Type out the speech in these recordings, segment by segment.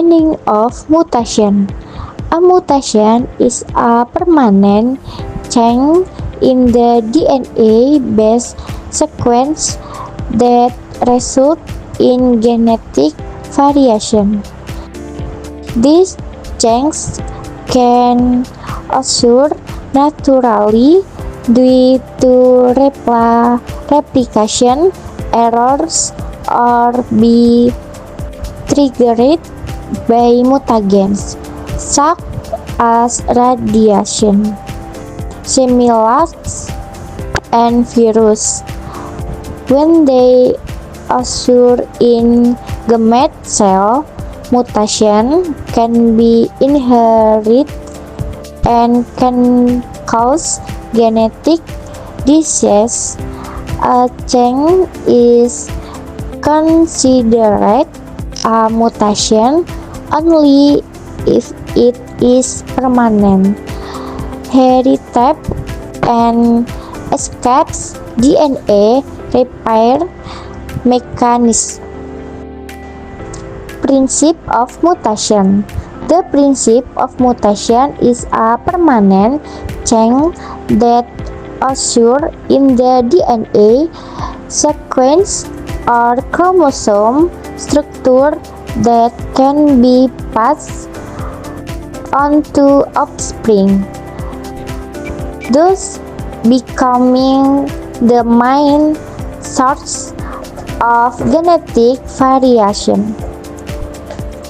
Meaning of mutation. A mutation is a permanent change in the DNA-based sequence that results in genetic variation. These changes can occur naturally due to replication errors or be triggered by mutagens such as radiation, stimulants, and virus. When they occur in gamete cell, mutation can be inherited and can cause genetic disease. A change is considered a mutation only if it is permanent, hereditary, and escapes DNA repair mechanism. Principle of mutation. The principle of mutation is a permanent change that occurs in the DNA sequence or chromosome structure that can be passed on to offspring, thus becoming the main source of genetic variation.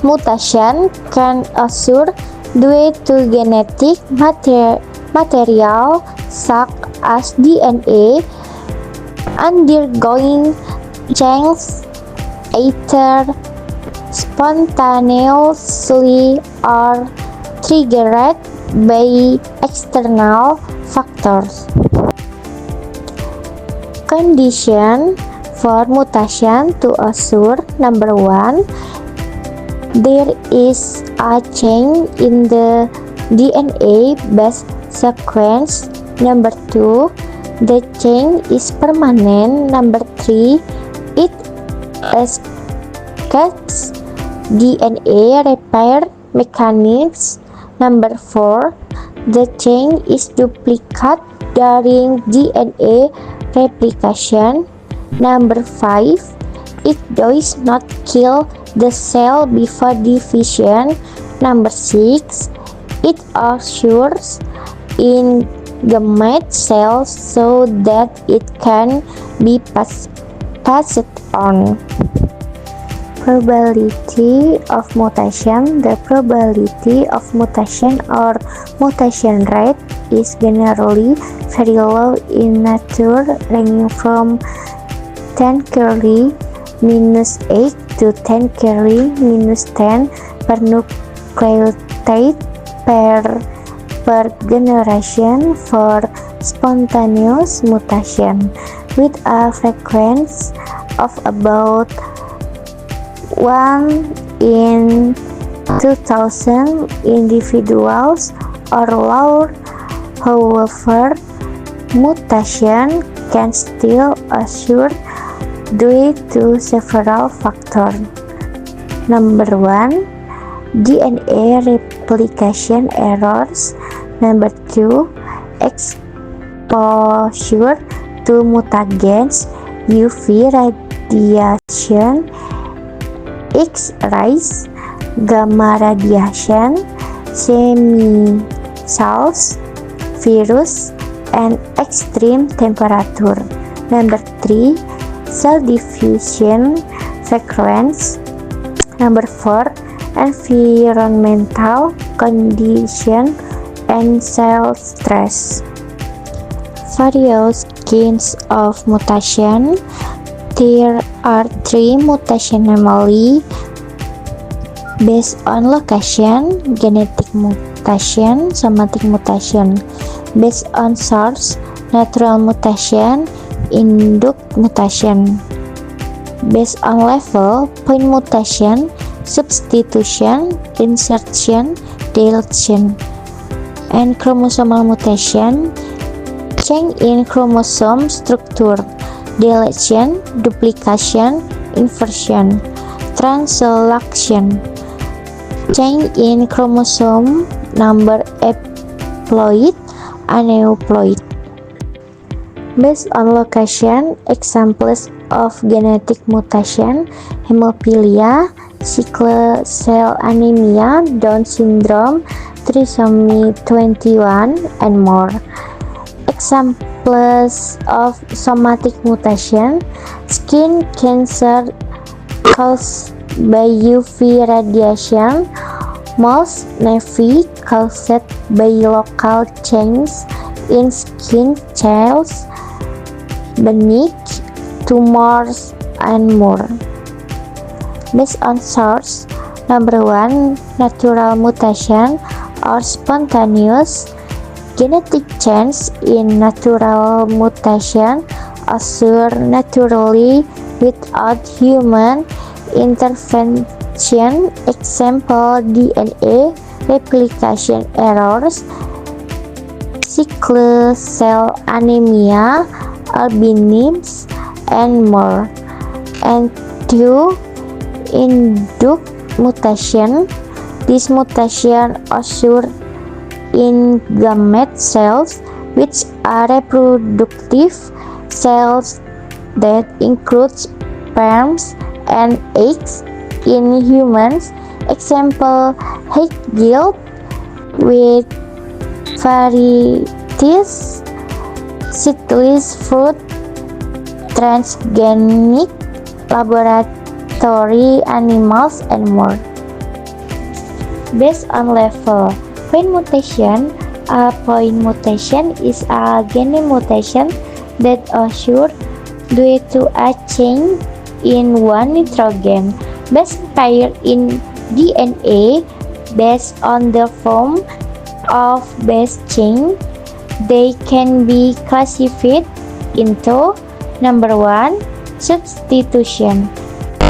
Mutation can occur due to genetic material such as DNA undergoing change either spontaneously or triggered by external factors. Condition for mutation to occur. Number 1, there is a change in the DNA-based sequence. Number 2, the change is permanent. Number 3, it escapes DNA repair mechanisms. Number 4, the change is duplicate during DNA replication. Number 5, it does not kill the cell before division. Number 6, it occurs in gamete cells so that it can be passed on. Probability of mutation. The probability of mutation or mutation rate is generally very low in nature, ranging from 10 carry -8 to 10 carry -10 per nucleotide per generation for spontaneous mutation, with a frequency of about 1 in 2,000 individuals or lower. However, mutation can still occur due to several factors. Number 1, DNA replication errors. Number 2, exposure to mutagens, UV radiation, X-rays, gamma radiation, chemicals, virus, and extreme temperature. Number 3, cell division frequency. Number 4, environmental condition and cell stress. Various kinds of mutation. There are 3 mutation family based on location: genetic mutation, somatic mutation. Based on source: natural mutation, induced mutation. Based on level: point mutation, substitution, insertion, deletion. And chromosomal mutation: change in chromosome structure, deletion, duplication, inversion, translocation. change in chromosome number haploid, aneuploid. Based on location, examples of genetic mutation: hemophilia, sickle cell anemia, Down syndrome, trisomy 21, and more. Examples of somatic mutation: skin cancer caused by UV radiation, moles nevus caused by local changes in skin cells, benign tumors, and more. Based on source: number 1, natural mutation or spontaneous. Genetic change in natural mutation occur naturally without human intervention. Example: DNA replication errors, sickle cell anemia, albinism, and more. And 2, induced mutation. This mutation occurs in gamete cells, which are reproductive cells that include sperms and eggs in humans. Example: Haig-Gill with varieties, citrus fruit, transgenic laboratory animals, and more. Based on level: point mutation. A point mutation is a gene mutation that occurs due to a change in one nitrogen base pair in DNA. Based on the form of base change, they can be classified into: number 1, substitution.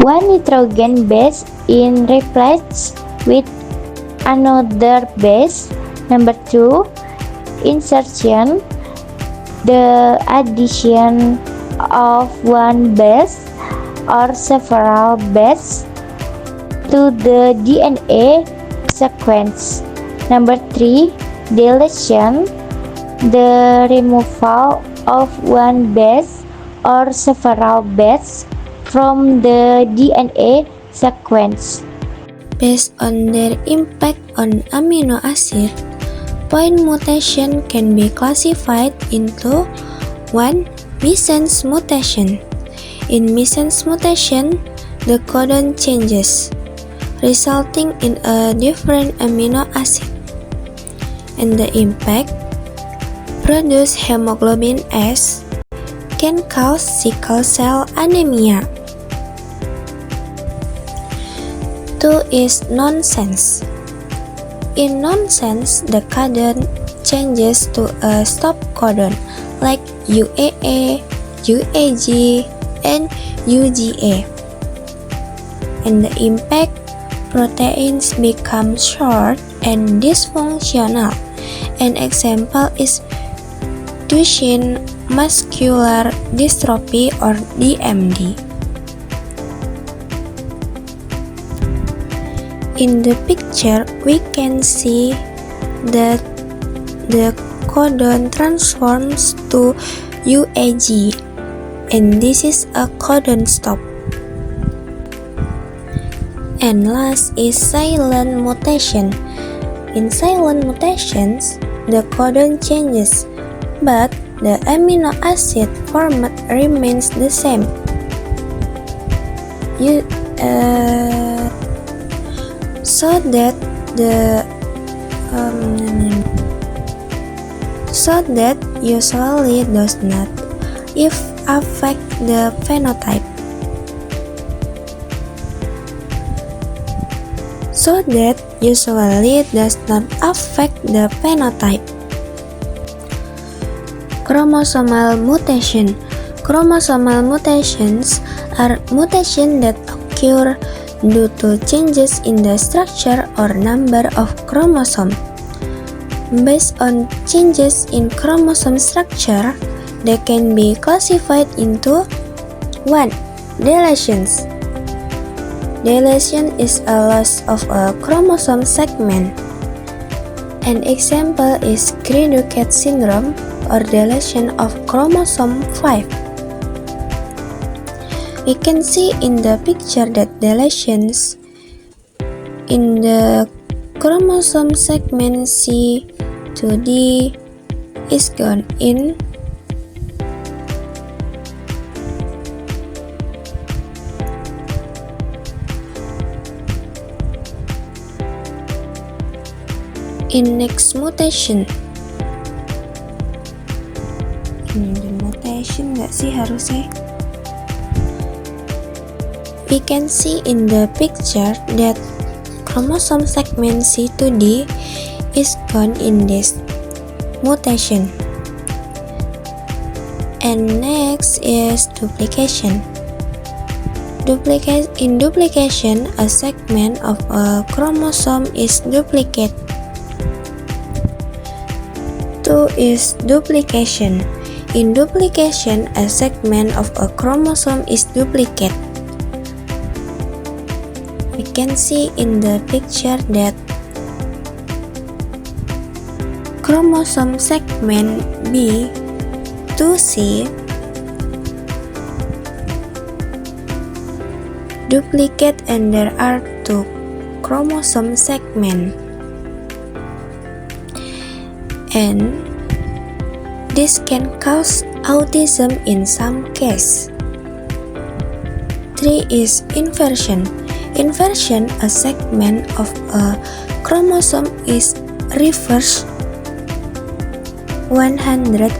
One nitrogen base is replaced with another base. Number 2, insertion. The addition of one base or several bases to the DNA sequence. Number 3, deletion. The removal of one base or several bases from the DNA sequence. Based on their impact on amino acid, point mutation can be classified into: 1. Missense mutation. In missense mutation, the codon changes, resulting in a different amino acid, and the impact: produce hemoglobin S, can cause sickle cell anemia. 2 is nonsense. In nonsense, the codon changes to a stop codon like UAA, UAG, and UGA. And the impact: proteins become short and dysfunctional. An example is Duchenne muscular dystrophy or DMD. In the picture, we can see that the codon transforms to UAG, and this is a codon stop. And last is silent mutation. In silent mutations, the codon changes, but the amino acid format remains the same. So that usually does not affect the phenotype. Chromosomal mutation. Chromosomal mutations are mutations that occur due to changes in the structure or number of chromosomes. Based on changes in chromosome structure, they can be classified into: 1. Deletions. Deletion is a loss of a chromosome segment. An example is Cri-du-Chat syndrome or deletion of chromosome 5. We can see in the picture that deletions in the chromosome segment C to D is gone in next mutation. Ini the mutation nggak sih harusnya? We can see in the picture that chromosome segment C to D is gone in this mutation. And next is duplication. In duplication, a segment of a chromosome is duplicate. 2 is duplication. In duplication, a segment of a chromosome is duplicate. We can see in the picture that chromosome segment B to C duplicate and there are 2 chromosome segments. And this can cause autism in some cases. 3 is inversion. Inversion, a segment of a chromosome is reversed 180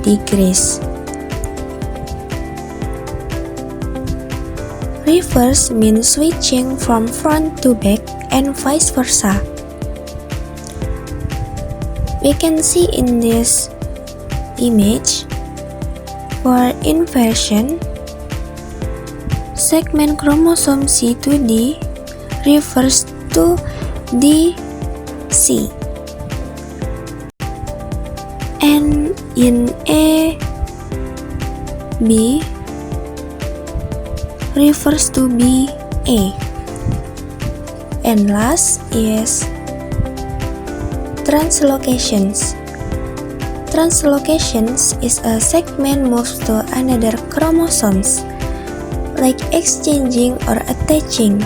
degrees. Reverse means switching from front to back and vice versa. We can see in this image for inversion, segment chromosome C to D reverse to DC, and in A, B reverse to B, A. And last is translocations. Translocations is a segment moves to another chromosomes, like exchanging or attaching.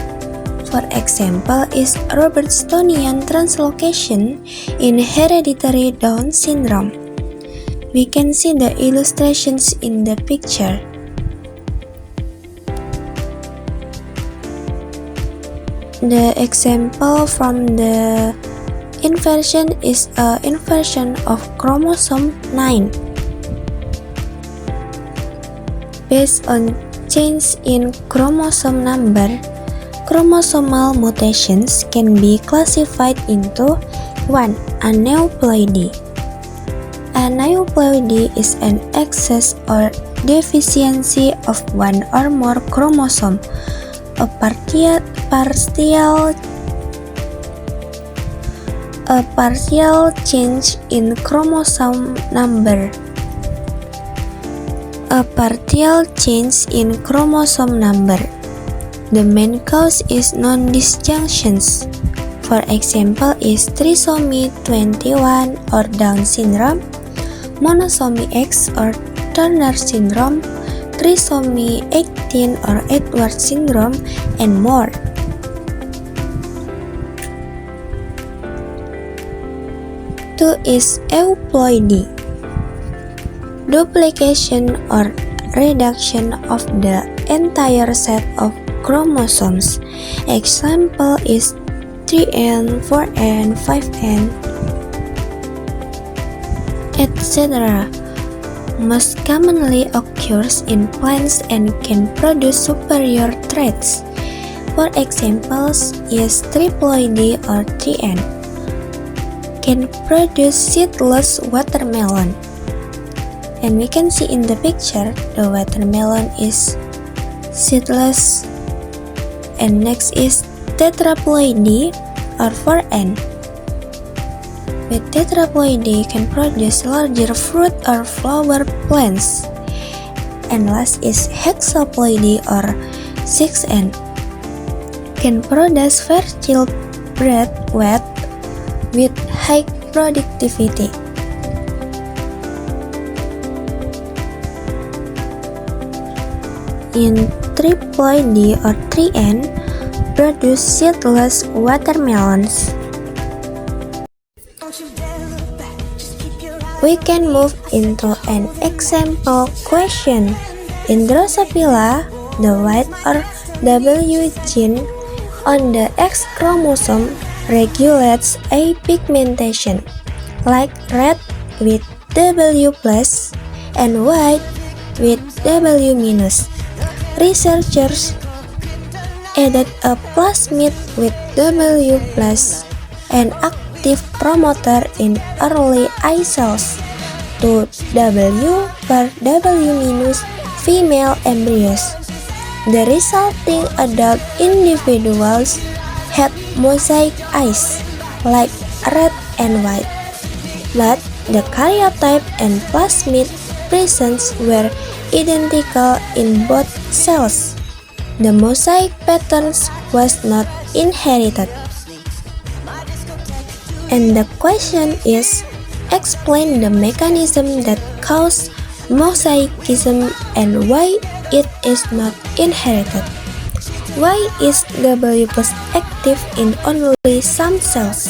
For example, is Robertsonian translocation in hereditary Down syndrome. We can see the illustrations in the picture. The example from the inversion is a inversion of chromosome 9. Based on change in chromosome number, chromosomal mutations can be classified into 1. Aneuploidy. Aneuploidy is an excess or deficiency of one or more chromosome, a partial change in chromosome number. A partial change in chromosome number. The main cause is non-disjunctions. For example, is trisomy 21 or Down syndrome, monosomy X or Turner syndrome, trisomy 18 or Edwards syndrome, and more. Two is euploidy, duplication or reduction of the entire set of chromosomes. Example is 3N, 4N, 5N, etc. Most commonly occurs in plants and can produce superior traits. For examples is triploidy or 3N. Can produce seedless watermelon. And we can see in the picture the watermelon is seedless. And next is tetraploidy or 4N. With tetraploidy can produce larger fruit or flower plants. And last is hexaploidy or 6N. can produce fertile bread with high productivity. In triploidy or 3N, produce seedless watermelons. We can move into an example question. In Drosophila, the white or W gene on the X chromosome regulates a pigmentation, like red with W plus and white with W minus. Researchers added a plasmid with W plus, an active promoter in early eye cells, to W per W minus female embryos. The resulting adult individuals had mosaic eyes, like red and white, but the karyotype and plasmid presence were identical in both cells. The mosaic patterns was not inherited. And the question is, explain the mechanism that caused mosaicism and why it is not inherited. Why is W plus active in only some cells?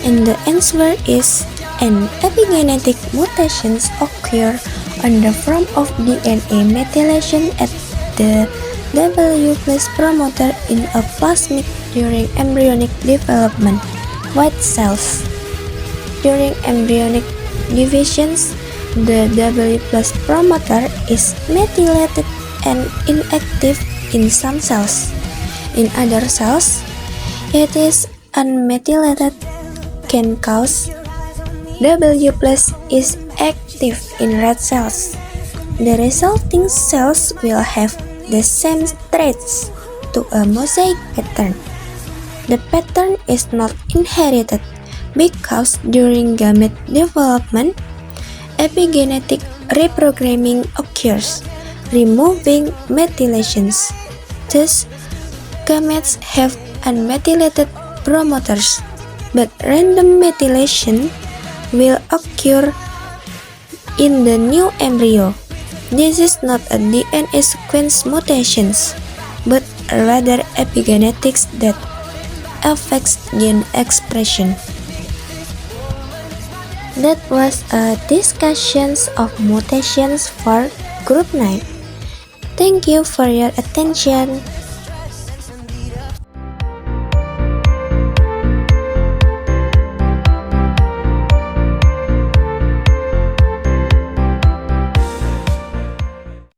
And the answer is, an epigenetic mutations occur on the form of DNA methylation at the W plus promoter in a plasmid during embryonic development. White cells. During embryonic divisions, the W plus promoter is methylated and inactive in some cells. In other cells, it is unmethylated, can cause W plus is active in red cells. The resulting cells will have the same traits to a mosaic pattern. The pattern is not inherited because during gamete development, epigenetic reprogramming occurs, removing methylations. Thus, gametes have unmethylated promoters, but random methylation will occur in the new embryo. This is not a DNA sequence mutations, but rather epigenetics that affects gene expression. That was a discussion of mutations for Group 9. Thank you for your attention.